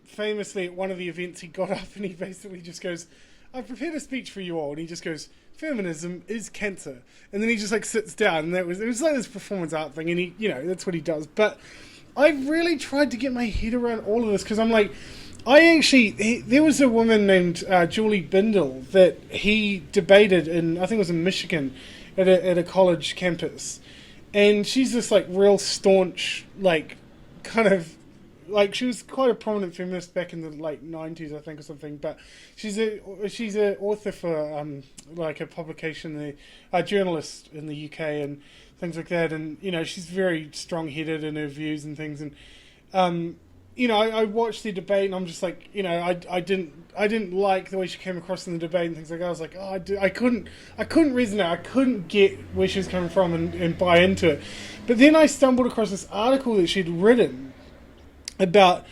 famously at one of the events, he got up and he basically just goes, I've prepared a speech for you all. And he just goes, feminism is cancer. And then he just like sits down, and it was like this performance art thing. And he, that's what he does. But I really tried to get my head around all of this, because I'm like, there was a woman named Julie Bindel that he debated in, I think it was in Michigan, at a college campus, and she's this like real staunch, like kind of like, she was quite a prominent feminist back in the late 90s, I think, or something. But she's a author for like a publication, a journalist in the UK and things like that. And she's very strong-headed in her views and things. And I watched the debate, and I'm just like, I didn't like the way she came across in the debate and things like that. I was like, I couldn't reason out. I couldn't get where she was coming from and buy into it. But then I stumbled across this article that she'd written about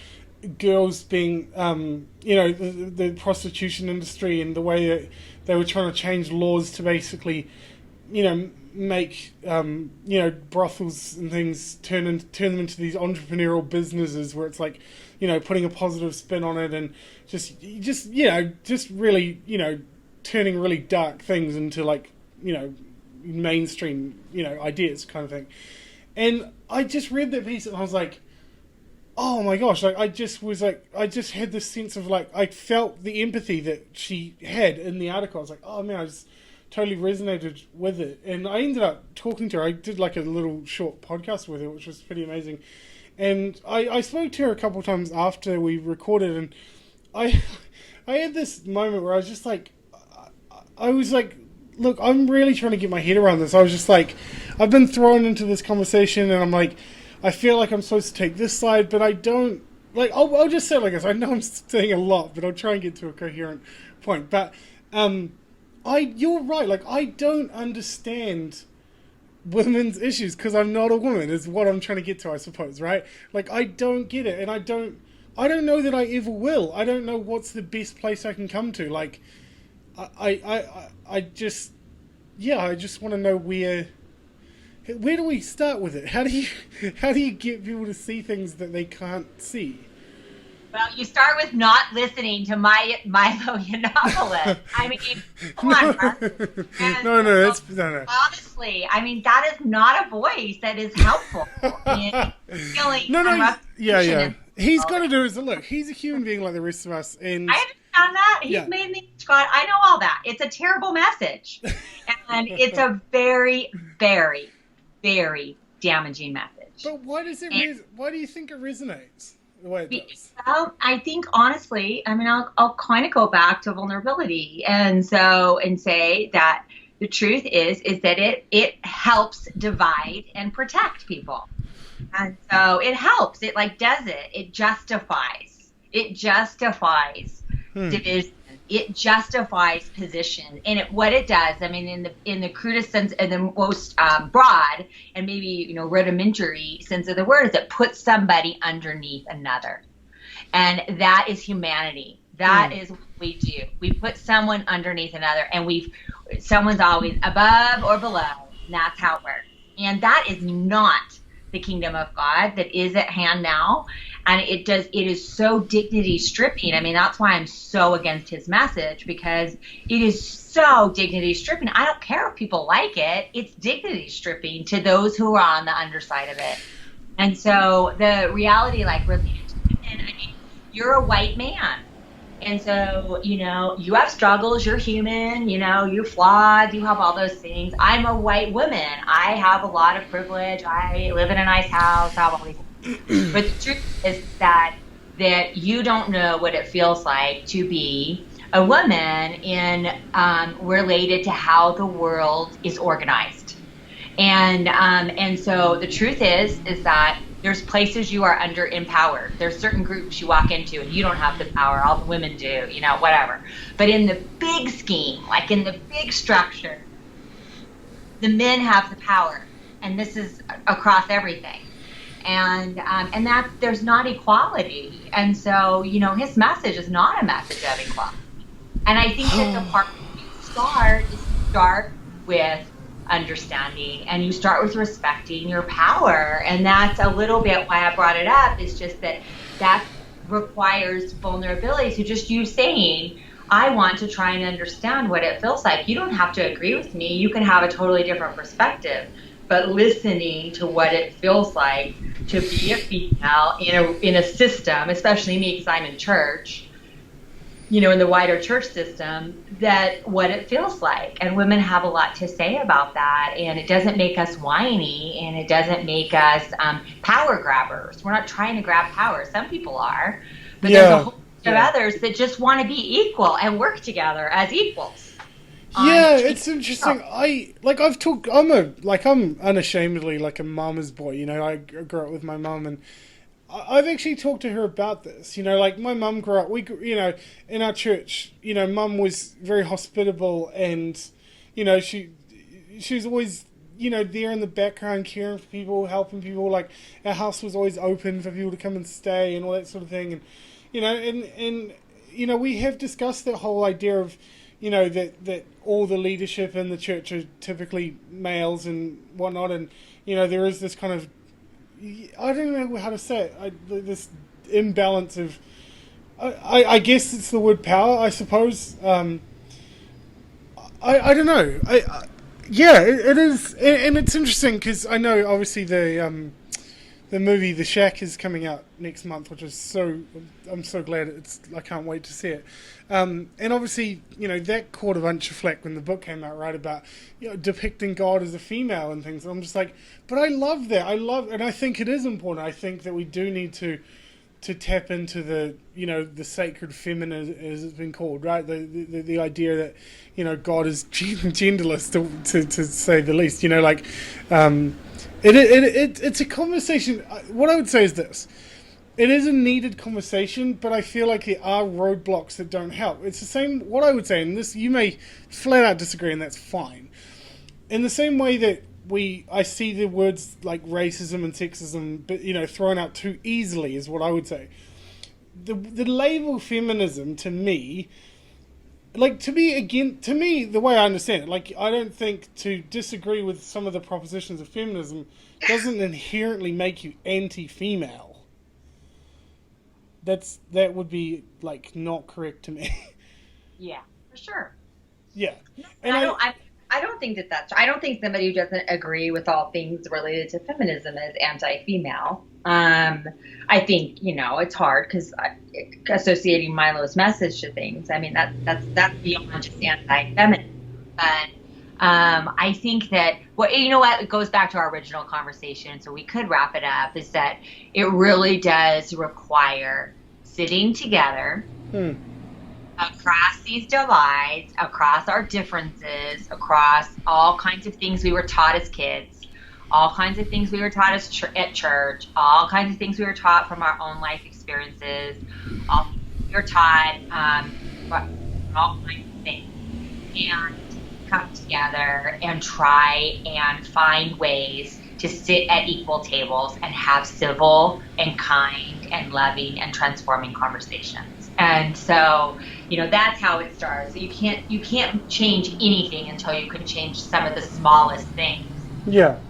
girls being, the prostitution industry, and the way that they were trying to change laws to basically, make brothels and things turn them into these entrepreneurial businesses where it's like, putting a positive spin on it, and just really turning really dark things into like, mainstream, ideas kind of thing. And I just read that piece and I was like, oh my gosh, like I just had this sense of like, I felt the empathy that she had in the article. I was like, oh man, I just totally resonated with it. And I ended up talking to her. I did like a little short podcast with her, which was pretty amazing. And I spoke to her a couple of times after we recorded, and I had this moment where I was just like, I was like, look, I'm really trying to get my head around this. I was just like, I've been thrown into this conversation, and I'm like, I feel like I'm supposed to take this side, but I don't. Like, I'll just say it like this. I know I'm saying a lot, but I'll try and get to a coherent point. But you're right. Like, I don't understand women's issues because I'm not a woman. Is what I'm trying to get to, I suppose. Right? Like, I don't get it, and I don't know that I ever will. I don't know what's the best place I can come to. Like, I just want to know where do we start with it? How do you get people to see things that they can't see? Well, you start with not listening to Milo Yiannopoulos. I mean, come on, Mark. No. Honestly, I mean, that is not a voice that is helpful in feeling. Yeah. He's got to do is look. He's a human being like the rest of us, and I understand that. He's made me, Scott. I know all that. It's a terrible message, and it's a very, very, very damaging message. But why does it? Why do you think it resonates the way it does? Well, I think honestly, I mean, I'll kind of go back to vulnerability, and say that the truth is that it helps divide and protect people, and so it helps. It does it. It justifies. It justifies division. It justifies position, and what it does, I mean, in the crudest sense, and the most broad and maybe rudimentary sense of the word, is it puts somebody underneath another, and that is humanity. That is what we do. We put someone underneath another, and someone's always above or below, and that's how it works. And that is not the kingdom of God that is at hand now. And it is so dignity stripping. I mean, that's why I'm so against his message, because it is so dignity stripping. I don't care if people like it. It's dignity stripping to those who are on the underside of it. And so the reality, related to women, I mean, you're a white man. And so, you have struggles, you're human, you're flawed, you have all those things. I'm a white woman. I have a lot of privilege. I live in a nice house, I have all these things. But the truth is that you don't know what it feels like to be a woman related to how the world is organized. And so the truth is that there's places you are under empowered. There's certain groups you walk into and you don't have the power. All the women do, whatever. But in the big scheme, like in the big structure, the men have the power, and this is across everything. And that there's not equality. And so, his message is not a message of equality. And I think that the part where you start with understanding, and you start with respecting your power. And that's a little bit why I brought it up, is just that requires vulnerability. So just you saying, I want to try and understand what it feels like. You don't have to agree with me. You can have a totally different perspective. But listening to what it feels like to be a female in a system, especially me, because I'm in church, in the wider church system, that what it feels like. And women have a lot to say about that. And it doesn't make us whiny, and it doesn't make us power grabbers. We're not trying to grab power. Some people are, but there's a whole bunch of others that just want to be equal and work together as equals. Yeah, it's interesting. I'm unashamedly like a mama's boy. I grew up with my mum, and I've actually talked to her about this. My mum grew up. In our church. Mum was very hospitable, and she was always there in the background, caring for people, helping people. Like, our house was always open for people to come and stay, and all that sort of thing. And we have discussed that whole idea of that all the leadership in the church are typically males and whatnot, and there is this kind of, I don't know how to say it, this imbalance of, I guess it's the word power, I suppose. I don't know. Yeah, it is, and it's interesting because I know obviously the movie The Shack is coming out next month, which is so I'm so glad I can't wait to see it. And obviously, that caught a bunch of flack when the book came out, right, about depicting God as a female and things. And I'm just like, but I love that. And I think it is important. I think that we do need to tap into the sacred feminine, as it's been called, right? The idea that God is genderless, to say the least. It's a conversation. What I would say is this: it is a needed conversation, but I feel like there are roadblocks that don't help. It's the same. What I would say, and this you may flat out disagree, and that's fine. In the same way that I see the words like racism and sexism, but thrown out too easily, is what I would say. The label feminism, to me, to me, the way I understand it, I don't think to disagree with some of the propositions of feminism doesn't inherently make you anti-female. That would be not correct to me. Yeah, for sure. Yeah, and I don't think that's. I don't think somebody who doesn't agree with all things related to feminism is anti-female. I think it's hard because associating Milo's message to things. I mean that's beyond just anti-feminine. But I think that it goes back to our original conversation. So we could wrap it up. Is that it really does require sitting together. Across these divides, across our differences, across all kinds of things we were taught as kids, all kinds of things we were taught at church, all kinds of things we were taught from our own life experiences, all we were taught, all kinds of things, and come together and try and find ways to sit at equal tables and have civil and kind and loving and transforming conversations. And so, that's how it starts. You can't change anything until you can change some of the smallest things. Yeah.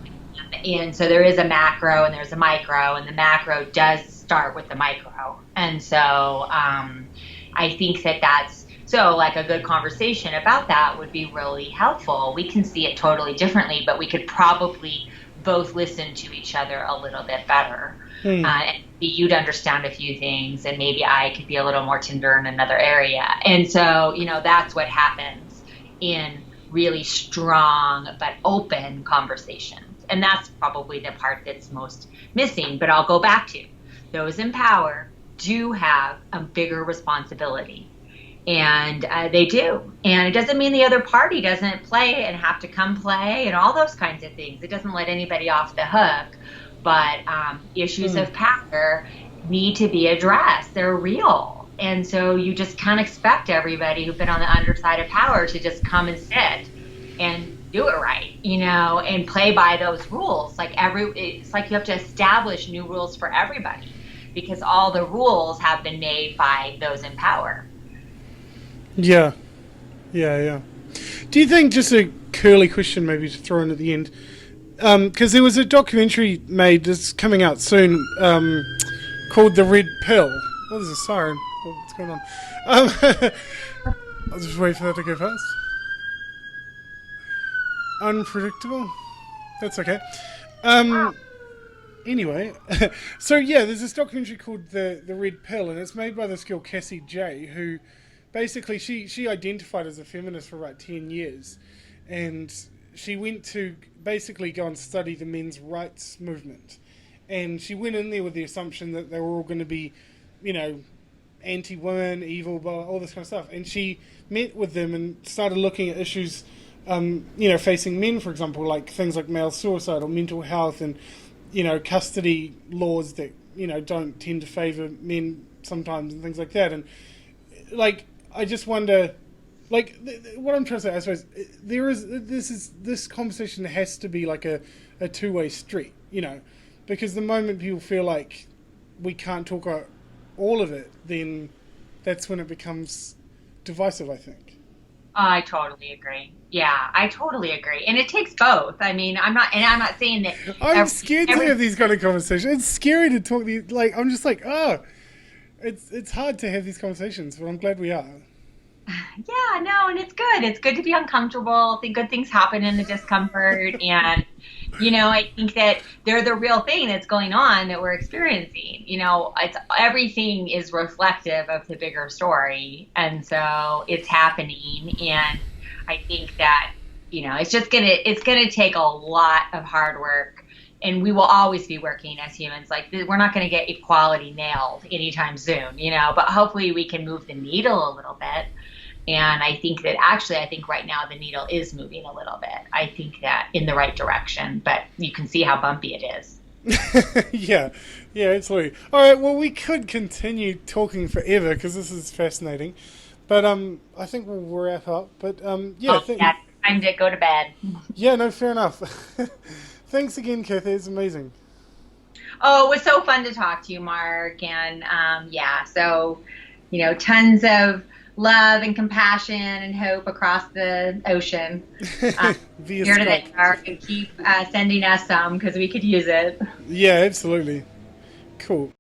And so there is a macro and there's a micro, and the macro does start with the micro. And so I think that's a good conversation about that would be really helpful. We can see it totally differently, but we could probably both listen to each other a little bit better. And you'd understand a few things, and maybe I could be a little more tender in another area. And so, that's what happens in really strong but open conversations. And that's probably the part that's most missing. But I'll go back to those in power do have a bigger responsibility. And they do. And it doesn't mean the other party doesn't play and have to come play and all those kinds of things. It doesn't let anybody off the hook. But issues of power need to be addressed. They're real. And so you just can't expect everybody who's been on the underside of power to just come and sit and do it right, and play by those rules. It's like you have to establish new rules for everybody because all the rules have been made by those in power. Yeah. Do you think, just a curly question maybe to throw in at the end, because there was a documentary made that's coming out soon called The Red Pill. Oh, there's a siren. What's going on? I'll just wait for that to go past. Unpredictable. That's okay. Anyway, so yeah, there's this documentary called The Red Pill, and it's made by this girl Cassie J, who basically she identified as a feminist for about 10 years, and she went to basically go and study the men's rights movement. And she went in there with the assumption that they were all going to be, anti-women, evil, blah, all this kind of stuff. And she met with them and started looking at issues, facing men, for example, like things like male suicide or mental health and, custody laws that, don't tend to favour men sometimes and things like that. And, I just wonder... what I'm trying to say, I suppose, this conversation has to be like a two-way street, because the moment people feel like we can't talk about all of it, then that's when it becomes divisive, I think. I totally agree. Yeah, I totally agree. And it takes both. I mean, I'm not saying that... I'm scared to have these kind of conversations. It's scary to talk I'm just like, it's hard to have these conversations, but I'm glad we are. Yeah, no, and it's good. It's good to be uncomfortable. I think good things happen in the discomfort. And, I think that they're the real thing that's going on that we're experiencing. It's everything is reflective of the bigger story. And so it's happening. And I think that, it's gonna take a lot of hard work. And we will always be working as humans. Like, we're not going to get equality nailed anytime soon, but hopefully we can move the needle a little bit. And I think that actually, I think right now the needle is moving a little bit. I think that in the right direction, but you can see how bumpy it is. Yeah, yeah, absolutely. All right, well, we could continue talking forever because this is fascinating, but I think we'll wrap up. But yeah, Oh, yeah, time to go to bed. yeah, no, fair enough. Thanks again, Kathy. It's amazing. Oh, it was so fun to talk to you, Mark. And yeah, so, tons of love and compassion and hope across the ocean. Uh, Via here today, Skype. Mark, and keep sending us some because we could use it. Yeah, absolutely. Cool.